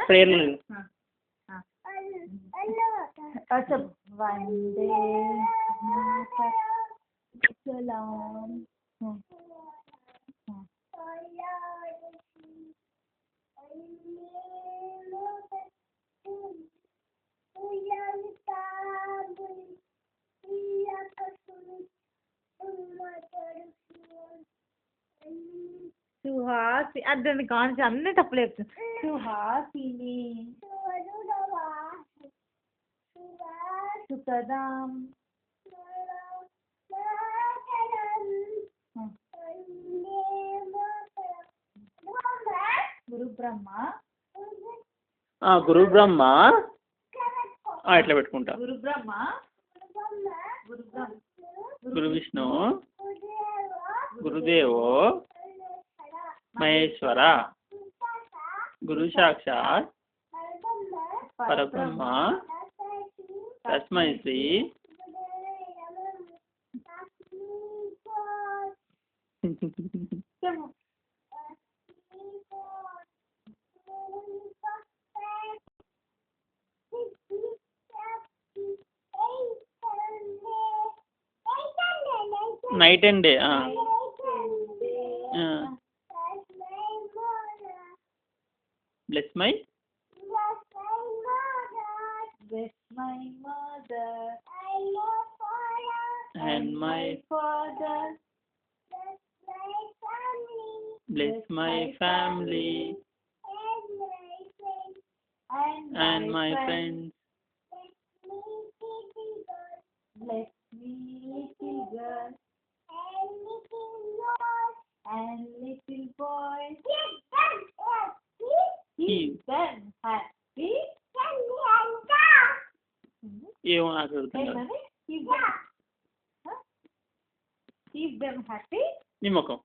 ప్రేయర్లు వందే సలాం. సుహాసి అర్థం కాన్స్ అన్నీ తప్పులు చెప్తుంది. సుహాసిని సుఖదాం గురు బ్రహ్మ గురు బ్రహ్మ ఇట్లా పెట్టుకుంటా. గురు బ్రహ్మ గురు విష్ణు గురుదేవో మహేశ్వర గురు సాక్షాత్ పరబ్రహ్మ తస్మై శ్రీ night and day. Bless my mother and my father. Bless my family and my friends. Bless me, little girl and little boy. Keep them happy. ఏమో నాకు అర్థం కాదు. Keep them happy. నీ ముఖం